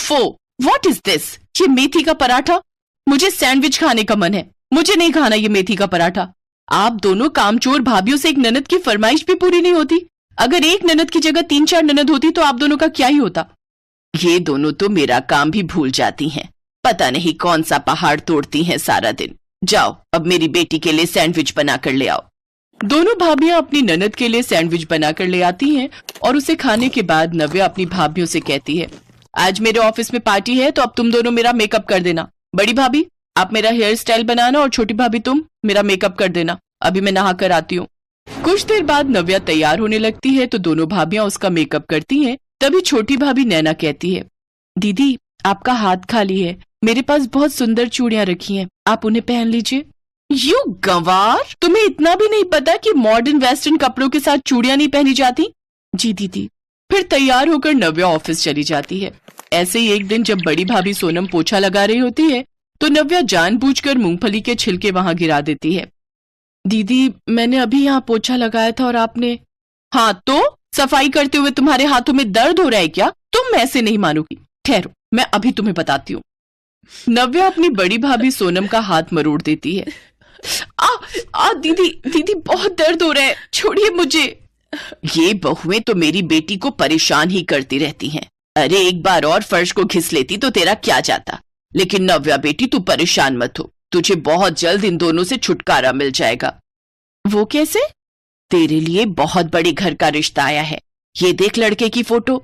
ओफो, what is this? ये मेथी का पराठा? मुझे सैंडविच खाने का मन है, मुझे नहीं खाना ये मेथी का पराठा। आप दोनों कामचोर भाभीयों से एक ननद की फरमाइश भी पूरी नहीं होती। अगर एक ननद की जगह 3-4 ननद होती तो आप दोनों का क्या ही होता। ये दोनों तो मेरा काम भी भूल जाती हैं। पता नहीं कौन सा पहाड़ तोड़ती हैं सारा दिन। जाओ, अब मेरी बेटी के लिए सैंडविच बना कर ले आओ। दोनों भाभियां अपनी ननद के लिए सैंडविच बनाकर ले आती हैं और उसे खाने के बाद नव्या अपनी भाभियों से कहती है, आज मेरे ऑफिस में पार्टी है तो अब तुम दोनों मेरा मेकअप कर देना। बड़ी भाभी आप मेरा हेयर स्टाइल बनाना और छोटी भाभी तुम मेरा मेकअप कर देना। अभी मैं नहा कर आती हूँ। कुछ देर बाद नव्या तैयार होने लगती है तो दोनों भाभियां उसका मेकअप करती हैं। तभी छोटी भाभी नैना कहती है, दीदी आपका हाथ खाली है, मेरे पास बहुत सुंदर चूड़ियां रखी हैं, आप उन्हें पहन लीजिए। यू गंवार, तुम्हें इतना भी नहीं पता कि मॉडर्न वेस्टर्न कपड़ों के साथ चूड़ियां नहीं पहनी जाती? जी दीदी। फिर तैयार होकर नव्या ऑफिस चली जाती है। ऐसे ही एक दिन जब बड़ी भाभी सोनम पोछा लगा रही होती है तो नव्या जानबूझकर मूंगफली के छिलके वहां गिरा देती है। दीदी मैंने अभी यहाँ पोछा लगाया था और आपने। हाँ तो सफाई करते हुए तुम्हारे हाथों में दर्द हो रहा है क्या? तुम ऐसे नहीं मानोगी, ठहरो मैं अभी तुम्हें बताती हूँ। नव्या अपनी बड़ी भाभी सोनम का हाथ मरोड़ देती है। दीदी दीदी बहुत दर्द हो रहा है, छोड़िए मुझे। ये बहुएं तो मेरी बेटी को परेशान ही करती रहती हैं। अरे एक बार और फर्श को घिस लेती तो तेरा क्या जाता। लेकिन नव्या बेटी तू परेशान मत हो, तुझे बहुत जल्द इन दोनों से छुटकारा मिल जाएगा। वो कैसे? तेरे लिए बहुत बड़े घर का रिश्ता आया है, ये देख लड़के की फोटो।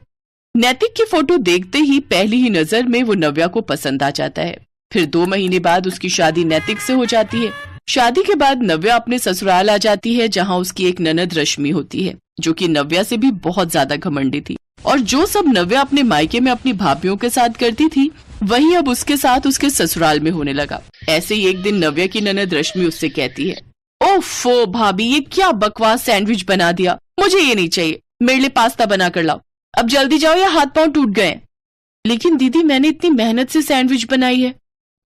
नैतिक की फोटो देखते ही पहली ही नजर में वो नव्या को पसंद आ जाता है। फिर 2 महीने बाद उसकी शादी नैतिक से हो जाती है। शादी के बाद नव्या अपने ससुराल आ जाती है जहाँ उसकी एक ननद रश्मि होती है जो कि नव्या से भी बहुत ज्यादा घमंडी थी। और जो सब नव्या अपने मायके में अपनी भाभीयों के साथ करती थी वही अब उसके साथ उसके ससुराल में होने लगा। ऐसे ही एक दिन नव्या की ननद रश्मि उससे कहती है, ओफो भाभी ये क्या बकवास सैंडविच बना दिया, मुझे ये नहीं चाहिए, मेरे लिए पास्ता बना कर लाओ, अब जल्दी जाओ या हाथ पांव टूट गए। लेकिन दीदी मैंने इतनी मेहनत से सैंडविच बनाई है।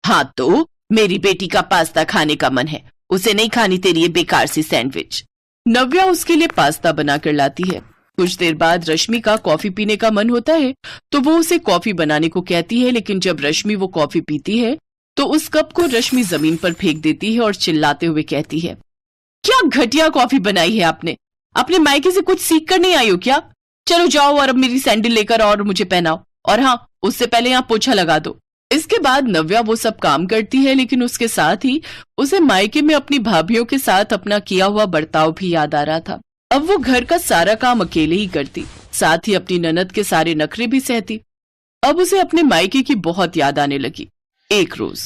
हाँ तो मेरी बेटी का पास्ता खाने का मन है, उसे नहीं खानी तेरी ये बेकार सी सैंडविच। नव्या उसके लिए पास्ता बना कर लाती है। कुछ देर बाद रश्मि का कॉफी पीने का मन होता है तो वो उसे कॉफी बनाने को कहती है। लेकिन जब रश्मि वो कॉफी पीती है तो उस कप को रश्मि जमीन पर फेंक देती है और चिल्लाते हुए कहती है, क्या घटिया कॉफी बनाई है आपने, अपने मायके से कुछ सीख कर नहीं आई हो क्या? चलो जाओ और अब मेरी सैंडल लेकर और मुझे पहनाओ, और हाँ उससे पहले यहाँ पोछा लगा दो। इसके बाद नव्या वो सब काम करती है लेकिन उसके साथ ही उसे मायके में अपनी भाभीयों के साथ अपना किया हुआ बर्ताव भी याद आ रहा था। अब वो घर का सारा काम अकेले ही करती, साथ ही अपनी ननद के सारे नखरे भी सहती। अब उसे अपने मायके की बहुत याद आने लगी। एक रोज,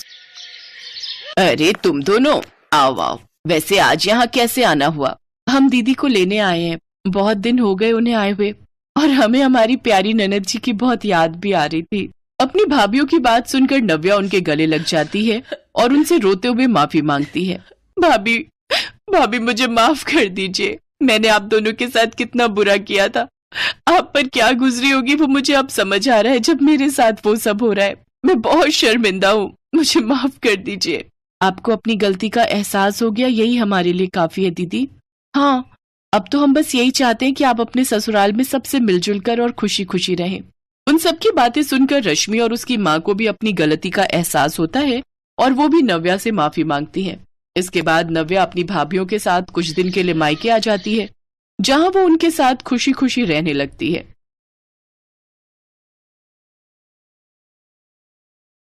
अरे तुम दोनों आओ आओ, वैसे आज यहाँ कैसे आना हुआ? हम दीदी को लेने आए हैं, बहुत दिन हो गए उन्हें आए हुए और हमें हमारी प्यारी ननद जी की बहुत याद भी आ रही थी। अपनी भाभीयों की बात सुनकर नव्या उनके गले लग जाती है और उनसे रोते हुए माफी मांगती है। भाभी भाभी मुझे माफ कर दीजिए, मैंने आप दोनों के साथ कितना बुरा किया था। आप पर क्या गुजरी होगी वो मुझे अब समझ आ रहा है जब मेरे साथ वो सब हो रहा है। मैं बहुत शर्मिंदा हूँ, मुझे माफ कर दीजिए। आपको अपनी गलती का एहसास हो गया, यही हमारे लिए काफी है दीदी। हाँ अब तो हम बस यही चाहते हैं कि आप अपने ससुराल में सबसे मिलजुल कर और खुशी खुशी रहें। उन सबकी बातें सुनकर रश्मि और उसकी माँ को भी अपनी गलती का एहसास होता है और वो भी नव्या से माफी मांगती है। इसके बाद नव्या अपनी भाभीयों के साथ कुछ दिन के लिए मायके आ जाती है जहाँ वो उनके साथ खुशी खुशी रहने लगती है।